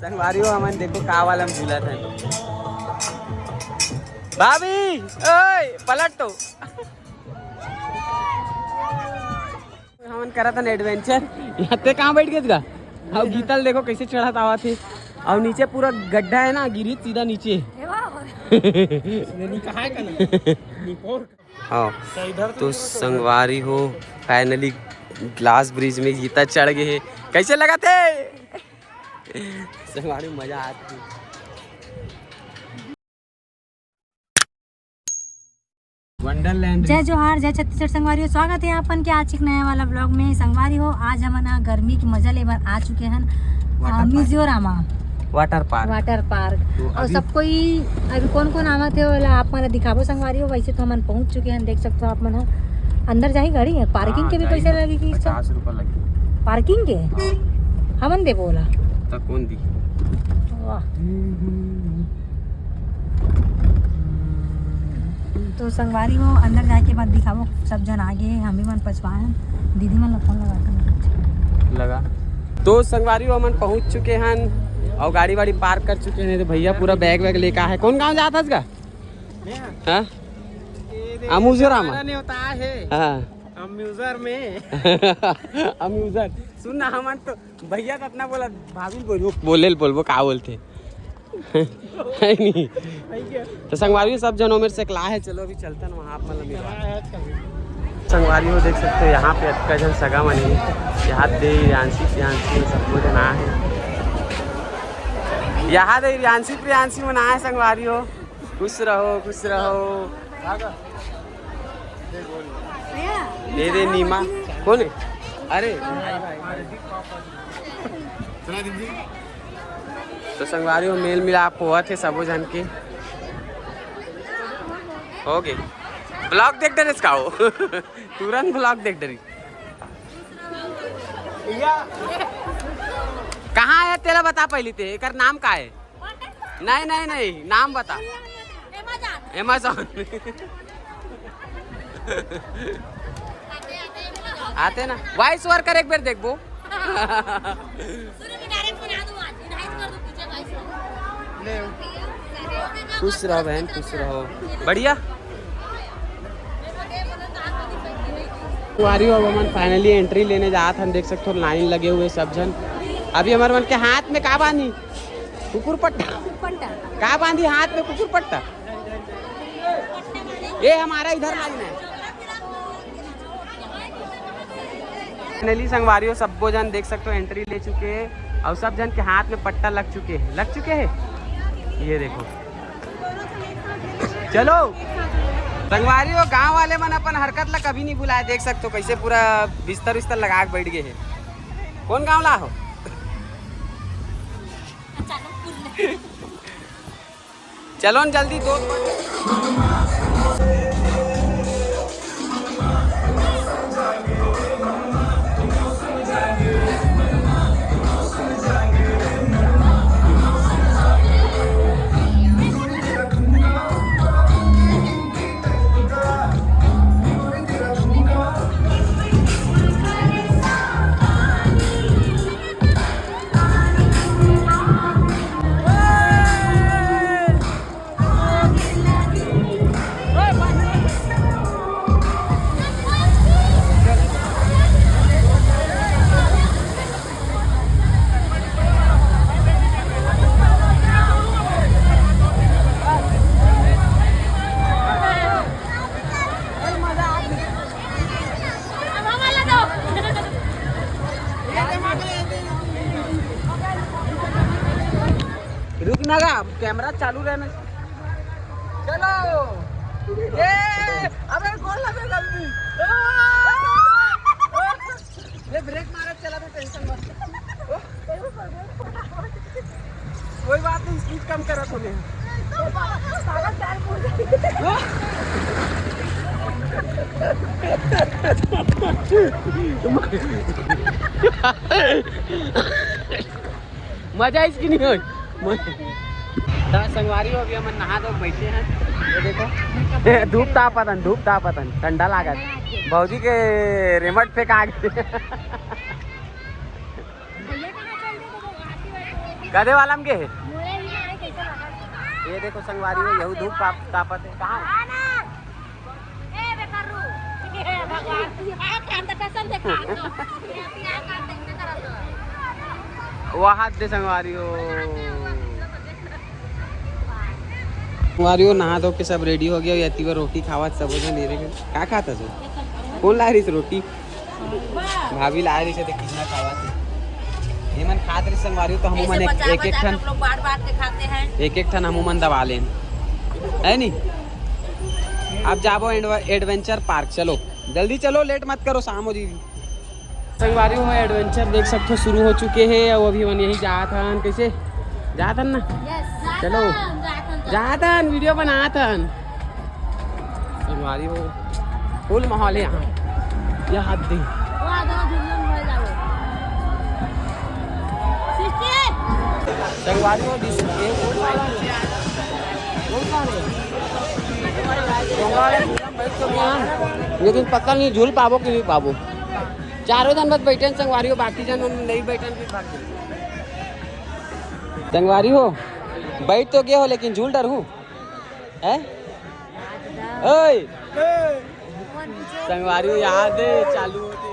संगवारी हो हमन देखो का वाला में झूला था भाभी ओए पलट तो हमन करा था एडवेंचर यहाँ पे कहाँ बैठ गए था अब गीतल देखो कैसे चढ़ा था थे और नीचे पूरा गड्ढा है ना गिरी सीधा नीचे हाँ तो संगवारी हो फाइनली ग्लास ब्रिज में गीता चढ़ गए कैसे लगा थे संगवारी मजा आती वंडरलैंड। जय जोहार जय छत्तीसगढ़ संगवारी हो, स्वागत है आपन के आज एक नया वाला ब्लॉग में। संगवारी हो आज हम ना गर्मी की मजा लेकर आ चुके हैं मिजोरामा वाटर पार्क और सब कोई अभी कौन कौन आवा थे वाला आप मन दिखाबो संगवारी हो। वैसे तो हम पहुंच चुके हैं, देख सकते हो आप मन अंदर जाही गाड़ी है पार्किंग के भी पैसे लगेगी 50 रुपए लगे पार्किंग के हमन दे बोला तो कौन दी तो संगवारी हो अंदर जाए के बाद दिखाओ सब जन आगे हम भी मन पछवाए दीदी मन फोन लगा तो संगवारी हो हमन पहुंच चुके हैं और गाड़ी वाड़ी पार्क कर चुके हैं। तो भैया पूरा बैग वैग लेकर है। कौन गाँव जाता इसका अम्यूजरामा नहीं होता है अम्यूजर में अम्यूजर सुनना हमन तो भैया तो अपना बोला भाभी बोलबो का बोलते है नहीं तो संगवारी सब जनों में से कला है। चलो अभी चलता ना वहाँ पर संगवारी हो देख सकते हो यहाँ पे अटका जन सगा मनी यहाँ दे रियांशी सब कुछ ना है यहाँ दे रियांशी मना है। संगवारी हो खुश रहो दे नीमा कौन है अरे तो संगवारी हो मेल मिलाप हुआ थे सबो जन के हो गए ब्लॉग देख डर इसका हो तुरंत ब्लॉग देख डरी कहाँ है तेरा बता पहले ते एकर नाम का है नहीं नाम बता Amazon आते ना वॉइस ओवर कर एक बार देखबो खुश रहो बहन खुश रहो बढ़िया कुआरी अब हम फाइनली एंट्री लेने जा हम देख सकते हो लाइन लगे हुए सब जन। अभी हमारे मन के हाथ में का बांधी कुकुर पट्टा का बांधी हाथ में कुकुर पट्टा ये हमारा इधर लाइन है। फाइनली संगवारी सबो जन देख सकते हो एंट्री ले चुके हैं और सब जन के हाथ में पट्टा लग चुके हैं ये देखो। चलो संगवारी हो गांव वाले मन अपन हरकत ला कभी नहीं भुलाए। देख सकते हो कैसे पूरा बिस्तर लगा के बैठ गए हैं। कौन गांव ला हो चलो न जल्दी दो रुकना कैमरा चालू रहना। चलो ये अबे कौन लगे जल्दी ये ब्रेक मारा चला तो टेंशन मत कोई बात नहीं स्पीड कम करा तूने मजा इसकी नहीं हो संगवारी हो अभी हम नहा धो बैठे हैं ये देखो धूप तापतन ठंडा लागत भौजी के रिमोट पे कहा गधे वाला के है। ये देखो संगवारी हो यहू धूप तापत है कहाँ वहाँ दे संगवारी हो नहा धो के सब रेडी हो गया यति बार रोटी खावत सब क्या खाता तू कौन ला रही रोटी भाभी ला रही कितना खावत मन खात रही संगवारी तो हम मन एक ठन हम मन दबा लें है नी। अब जाबो एडवेंचर पार्क चलो जल्दी चलो लेट मत करो शाम हो दीदी। संगवारी हो एडवेंचर देख सकते शुरू हो चुके हैं और अभी मन यही जाथन कैसे जाथन ना चलो जाथन वीडियो बनाथन संगवारी हो फुल माहौल है यहाँ हाथ दे संगवारी हो लेकिन पक्का नहीं झूल पाबो कि नहीं पाबो चारों जन बस बैठे संगवारी हो बाकी जन नहीं बैठन फिर भाग संगवारी हो बैठ तो गए हो लेकिन झूल डर हूँ है ओए संगवारी हो याद है चालू होते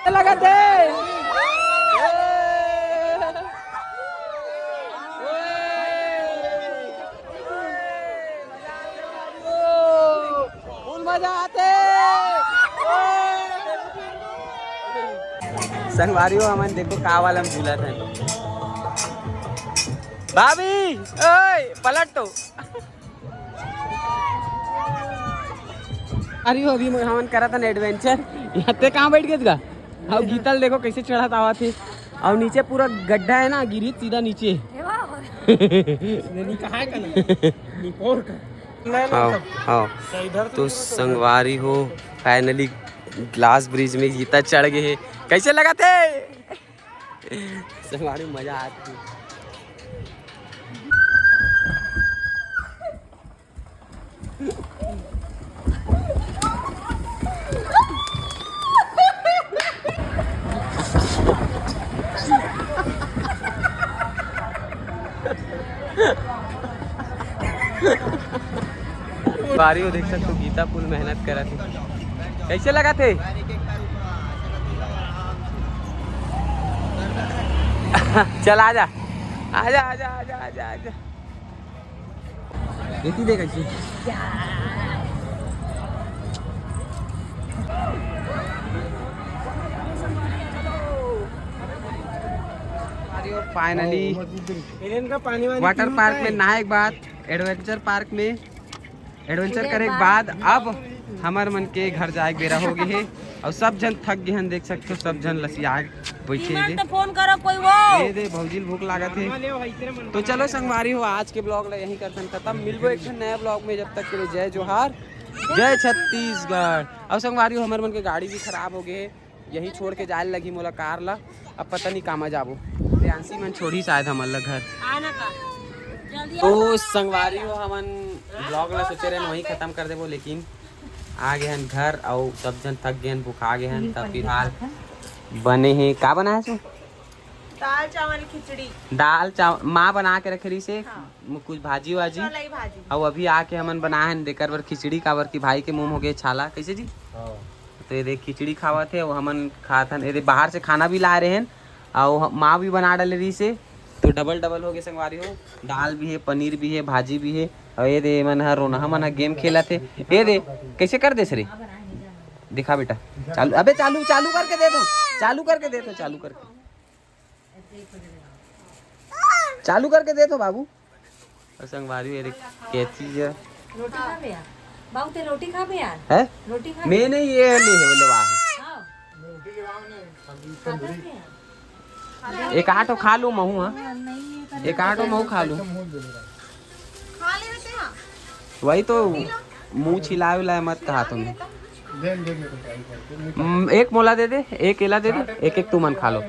लगा दे मजा आते संगवारी हो हमन देखो का वाला में झूला था भाभी ओए पलट तो अरे अभी हमन करा था एडवेंचर यहाँ पे कहाँ बैठ गए था अब गीतल देखो कैसे चढ़ा आवा थे और नीचे पूरा गड्ढा है ना गिरी सीधा नीचे तो संगवारी हो फाइनली ग्लास ब्रिज में गीता चढ़ गए कैसे लगा थे संगवारी मजा आती बारी हो देख सकते हो गीता फुल मेहनत करा थी कैसे लगा थे चल आजा आजा आजा आजा आजा आजा देती दे कैसे फाइनली वाटर पार्क में नहाए के बाद एडवेंचर पार्क में एडवेंचर करे के बाद अब हमार मन के घर जाए बेरा हो गए है और सब जन थक गए हैं देख सकते हो सब जन लसिया बैठे तो फोन करो कोई वो दे भौजी भूख लागत है तो चलो संगवारी हो आज के ब्लॉग ला यहीं करते खत्म मिलबो एक नया ब्लॉग में जब तक के लिए जय जोहार जय छत्तीसगढ़। और संगवारी हो हमारे मन के गाड़ी भी खराब हो गए यही छोड़ के जाए लगी मोला कार ला अब पता नहीं कामा जाबो रियांसी मन छोड़ी शायद हमारे घर तो संगवारी हो हमन ब्लॉग ला सोचे रहे वहीं खत्म कर देबो लेकिन आ गए हैं घर और सब जन थक गए हैं भूखा गए हैं तब फिलहाल बने हैं का बनाया सो दाल चावल खिचड़ी दाल चावल माँ बना के रखे रही से कुछ भाजी वाजी भाजी और अभी आके हमन बनाए हैं देकर बर खिचड़ी काबर की भाई के मुंह हो गए छाला कैसे जी तो ये देख खिचड़ी खावा थे और हमन खात हन ये बाहर से खाना भी ला रहे हैं और माँ भी बना डाले रही से तो डबल डबल हो गए संगवारी हो दाल भी है पनीर भी है भाजी भी है और ये दे मन रोना मन गेम खेला थे ये दे कैसे कर दे सरे दिखा बेटा चालू अबे चालू चालू करके दे दो चालू करके दे दो चालू करके चालू करके दे तो बाबू। और संगवारी मेरे कहती है रोटी खा बे यार बाबू ते रोटी खा बे यार है रोटी खा मैंने ये ले है बोले वाह एक आटो खा लूं महू हाँ एक आटो महू खा लूं खा ले बेटे हाँ वही तो मुंह छिलाए उलाए मत कहा तुमने एक मोला दे दे एक केला दे दे एक एक तू मन खा लो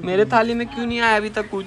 मेरे थाली में क्यों नहीं आया अभी तक कुछ